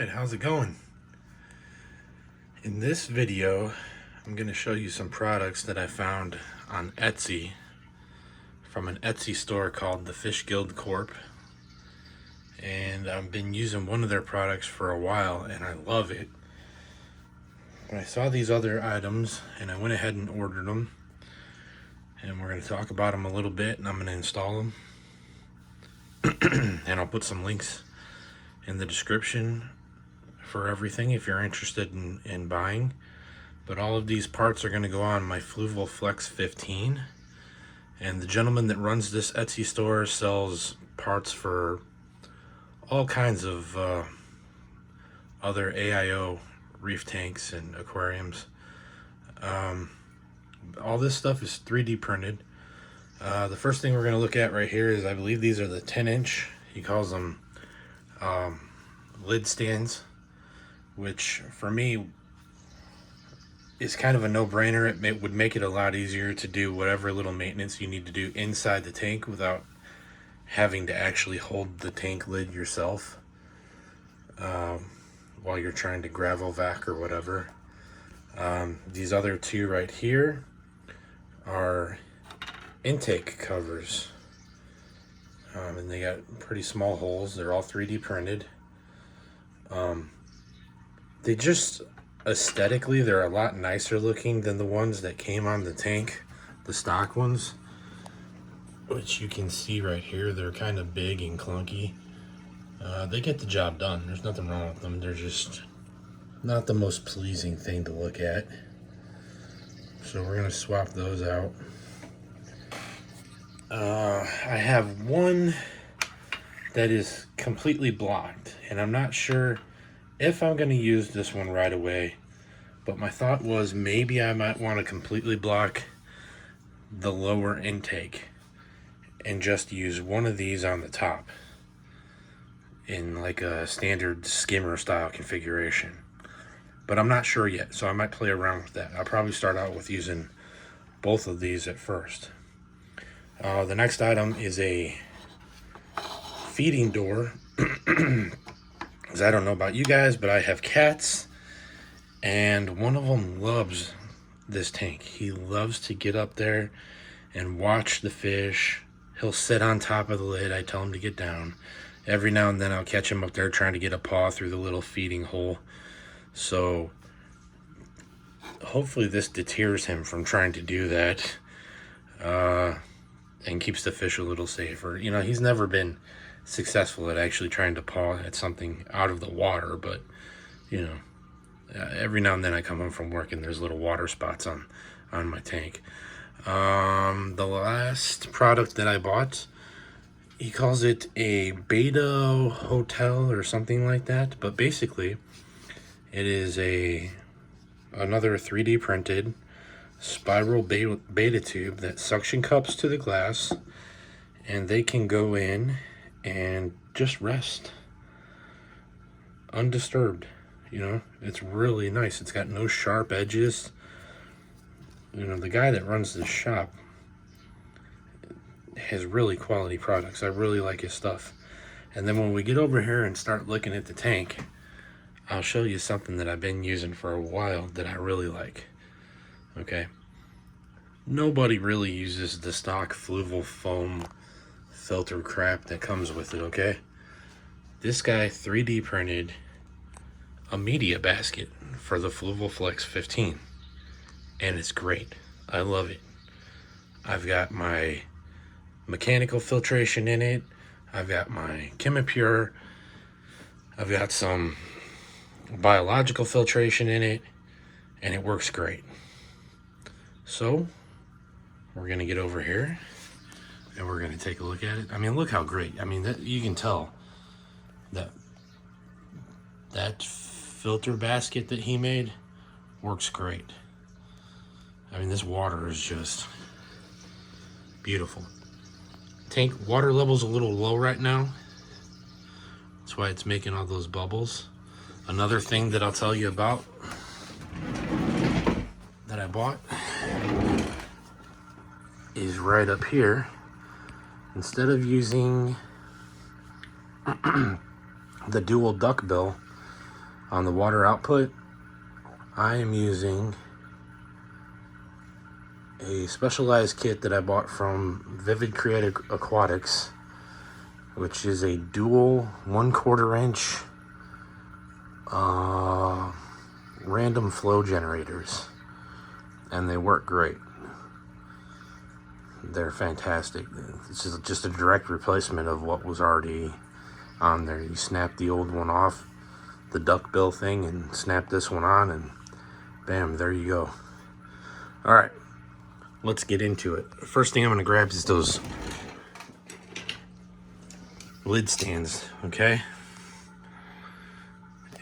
Alright, how's it going? In this video, I'm going to show you some products that I found on Etsy from an Etsy store called the Fish Guild Corp. And I've been using one of their products for a while and I love it. But I saw these other items and I went ahead and ordered them. And we're going to talk about them a little bit and I'm going to install them. And I'll put some links in the description for everything if you're interested in buying. But all of these parts are going to go on my Fluval Flex 15. And the gentleman that runs this Etsy store sells parts for all kinds of other AIO reef tanks and aquariums. All this stuff is 3D printed. The first thing we're going to look at right here is, I believe these are the 10-inch. He calls them lid stands, which for me is kind of a no-brainer. It would make it a lot easier to do whatever little maintenance you need to do inside the tank without having to actually hold the tank lid yourself while you're trying to gravel vac or whatever. These other two right here are intake covers, and they got pretty small holes. They're all 3D printed. They just aesthetically, they're a lot nicer looking than the ones that came on the tank, the stock ones, which you can see right here. They're kind of big and clunky. They get the job done. There's nothing wrong with them. They're just not the most pleasing thing to look at. So we're gonna swap those out. I have one that is completely blocked, and I'm not sure if I'm going to use this one right away, but my thought was maybe I might want to completely block the lower intake and just use one of these on the top in like a standard skimmer style configuration. But I'm not sure yet, so I might play around with that. I'll probably start out with using both of these at first. The next item is a feeding door. Because I don't know about you guys, but I have cats, and one of them loves this tank. He loves to get up there and watch the fish. He'll sit on top of the lid. I tell him to get down. Every now and then I'll catch him up there trying to get a paw through the little feeding hole. So hopefully this deters him from trying to do that, and keeps the fish a little safer. You know, he's never been successful at actually trying to paw at something out of the water, but you know, every now and then I come home from work and there's little water spots on my tank. The last product that I bought, he calls it a beta hotel or something like that, but basically it is another 3D printed spiral beta tube that suction cups to the glass, and they can go in and just rest undisturbed. You know, it's really nice. It's got no sharp edges. You know, the guy that runs this shop has really quality products. I really like his stuff. And then when we get over here and start looking at the tank, I'll show you something that I've been using for a while that I really like. Okay, nobody really uses the stock Fluval foam filter crap that comes with it, okay? This guy 3D printed a media basket for the Fluval Flex 15, and it's great. I love it. I've got my mechanical filtration in it. I've got my Chemipure. I've got some biological filtration in it, and it works great. So we're gonna get over here and we're gonna take a look at it. I mean, look how great. I mean, you can tell that filter basket that he made works great. I mean, this water is just beautiful. Tank water level's a little low right now. That's why it's making all those bubbles. Another thing that I'll tell you about that I bought is right up here. Instead of using the dual duckbill, On the water output, I am using a specialized kit that I bought from Vivid Creative Aquatics, which is a dual 1/4 inch random flow generators, and they work great. They're fantastic. This is just a direct replacement of what was already on there. You snap the old one off, the duckbill thing, and snap this one on, and bam, there you go. All right, let's get into it. First thing I'm going to grab is those lid stands, okay?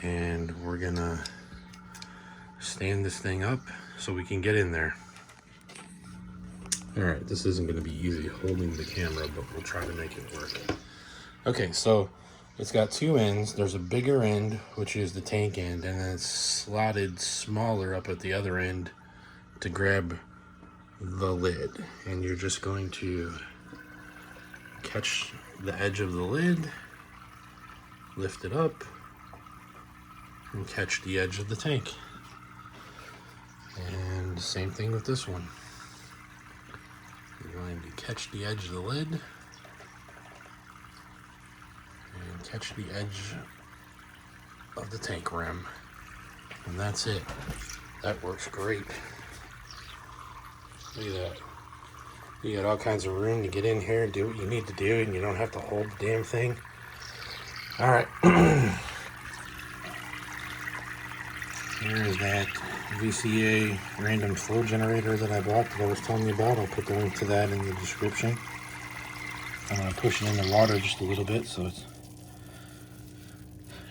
And we're going to stand this thing up so we can get in there. All right, this isn't going to be easy holding the camera, but we'll try to make it work. Okay, so it's got two ends. There's a bigger end, which is the tank end, and then it's slotted smaller up at the other end to grab the lid. And you're just going to catch the edge of the lid, lift it up, and catch the edge of the tank. And same thing with this one. You're going to catch the edge of the lid and catch the edge of the tank rim. And that's it. That works great. Look at that. You got all kinds of room to get in here and do what you need to do, and you don't have to hold the damn thing. All right. Here's that VCA random flow generator that I bought that I was telling you about. I'll put the link to that in the description. I'm going to push it in the water just a little bit so it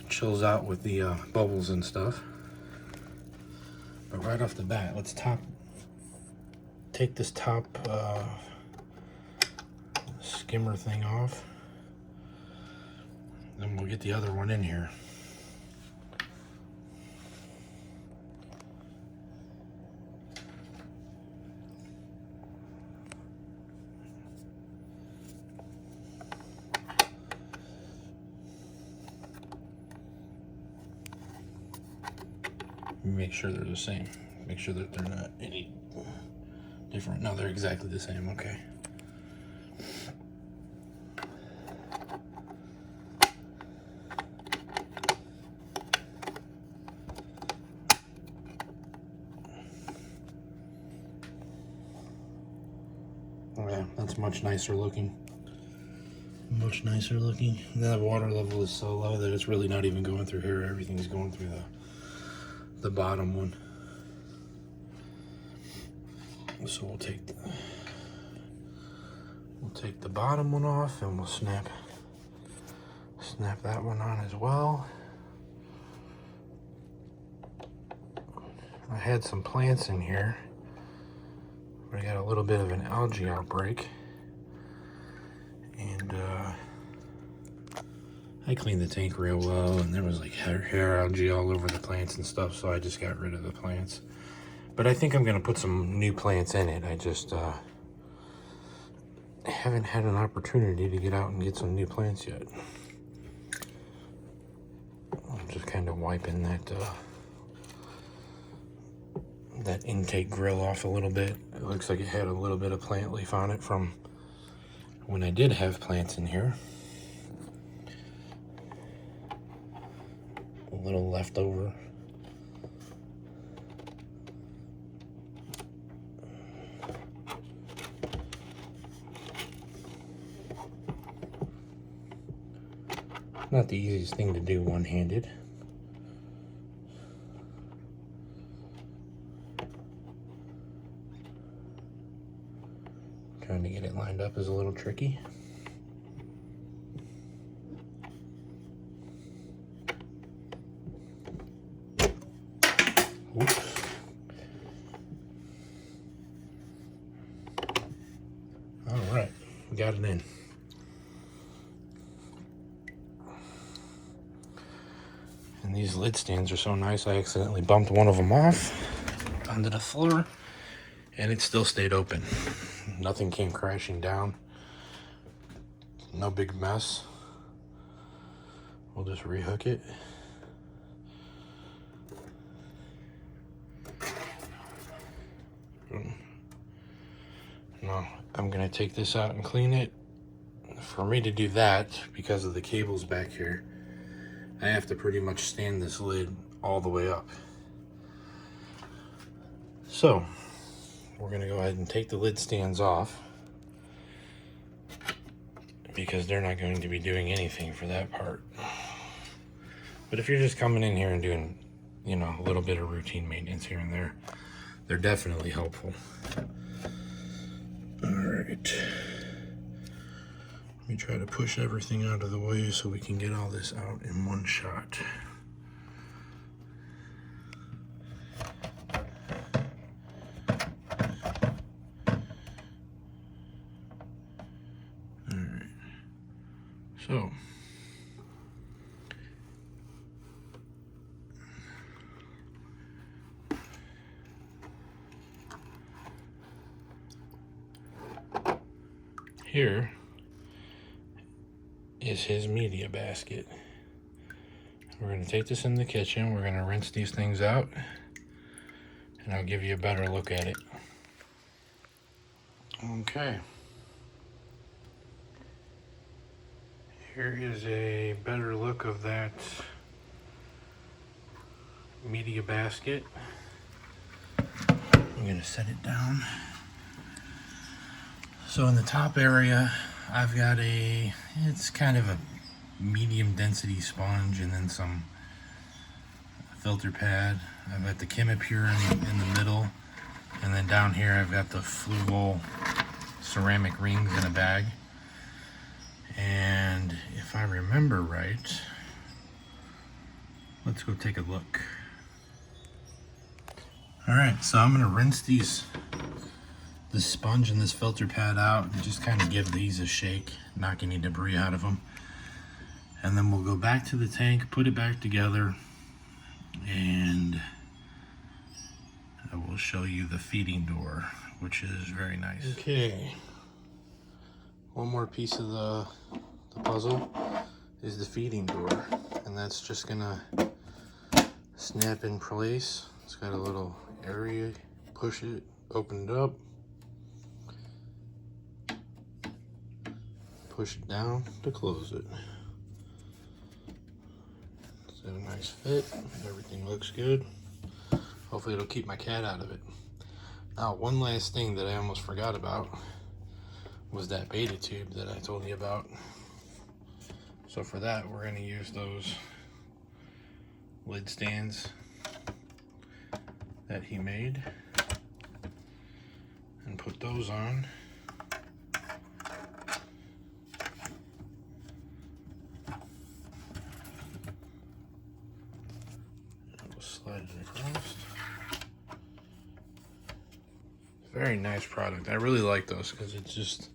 chills out with the bubbles and stuff. But right off the bat, let's take this top skimmer thing off. Then we'll get the other one in here. Make sure they're the same. Make sure that they're not any different. No, they're exactly the same. Okay. Oh yeah, that's much nicer looking. Much nicer looking. And the water level is so low that it's really not even going through here. Everything's going through the bottom one. So we'll take the bottom one off, and we'll snap that one on as well. I had some plants in here, but I got a little bit of an algae outbreak, and I cleaned the tank real well, and there was like hair algae all over the plants and stuff, so I just got rid of the plants. But I think I'm going to put some new plants in it. I just haven't had an opportunity to get out and get some new plants yet. I'm just kind of wiping that intake grill off a little bit. It looks like it had a little bit of plant leaf on it from when I did have plants in here. A little leftover. Not the easiest thing to do one-handed. Trying to get it lined up is a little tricky. Oops. All right, we got it in. And these lid stands are so nice, I accidentally bumped one of them off onto the floor, and it still stayed open. Nothing came crashing down. No big mess. We'll just rehook it. know, I'm gonna take this out and clean it. For me to do that, because of the cables back here, I have to pretty much stand this lid all the way up. So we're gonna go ahead and take the lid stands off, because they're not going to be doing anything for that part. But if you're just coming in here and doing, you know, a little bit of routine maintenance here and there, they're definitely helpful. All right. Let me try to push everything out of the way so we can get all this out in one shot. All right. So, here is his media basket. We're going to take this in the kitchen. We're going to rinse these things out, and I'll give you a better look at it. Okay. Here is a better look of that media basket. I'm going to set it down. So in the top area, I've got it's kind of a medium density sponge and then some filter pad. I've got the Chemipure in the middle, and then down here I've got the Fluval ceramic rings in a bag. And if I remember right, let's go take a look. All right, so I'm gonna rinse this sponge and this filter pad out and just kind of give these a shake, knock any debris out of them. And then we'll go back to the tank, put it back together, and I will show you the feeding door, which is very nice. Okay, one more piece of the puzzle is the feeding door, and that's just gonna snap in place. It's got a little area, push it, open it up, push it down to close it. It's a nice fit, everything looks good. Hopefully it'll keep my cat out of it. Now, one last thing that I almost forgot about was that beta tube that I told you about. So for that, we're gonna use those lid stands that he made and put those on. Slide it across. Very nice product. I really like those because it just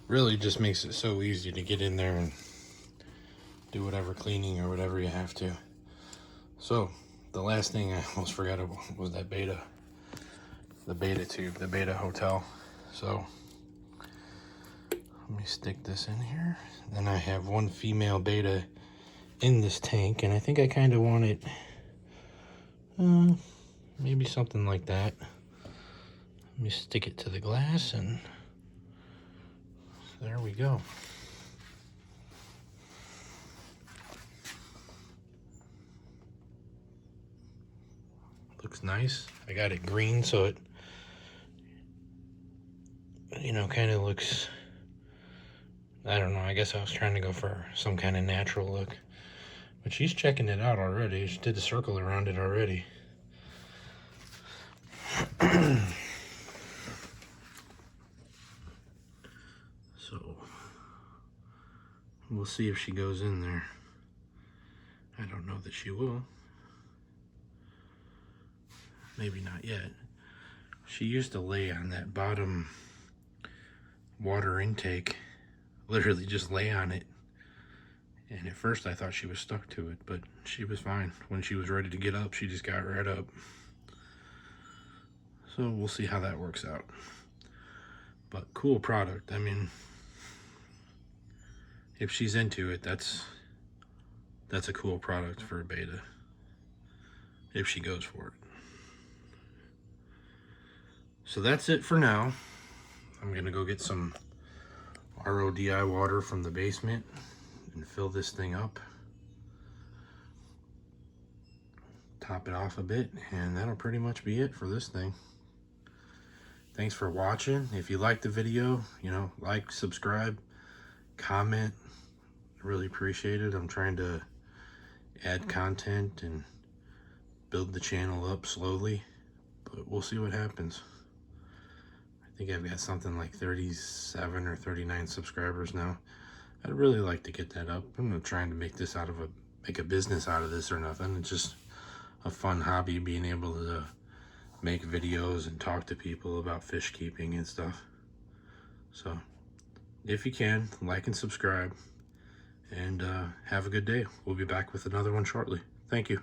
really just makes it so easy to get in there and do whatever cleaning or whatever you have to. So the last thing I almost forgot about was that the beta tube, the beta hotel. So let me stick this in here. Then I have one female beta in this tank, and I think I kind of want it maybe something like that. Let me stick it to the glass, and there we go. Looks nice. I got it green so it, you know, kind of looks, I don't know, I guess I was trying to go for some kind of natural look. But she's checking it out already. She did the circle around it already. So we'll see if she goes in there. I don't know that she will. Maybe not yet. She used to lay on that bottom water intake, literally just lay on it. And at first I thought she was stuck to it, but she was fine. When she was ready to get up, she just got right up. So we'll see how that works out. But cool product. I mean, if she's into it, that's a cool product for a beta, if she goes for it. So that's it for now. I'm gonna go get some RODI water from the basement and fill this thing up, top it off a bit, and that'll pretty much be it for this thing. Thanks for watching. If you liked the video, you know, like, subscribe, comment. Really appreciate it. I'm trying to add content and build the channel up slowly, but we'll see what happens. I think I've got something like 37 or 39 subscribers now. I'd really like to get that up. I'm not trying to make this make a business out of this or nothing. It's just a fun hobby, being able to make videos and talk to people about fish keeping and stuff. So if you can, like and subscribe, and have a good day. We'll be back with another one shortly. Thank you.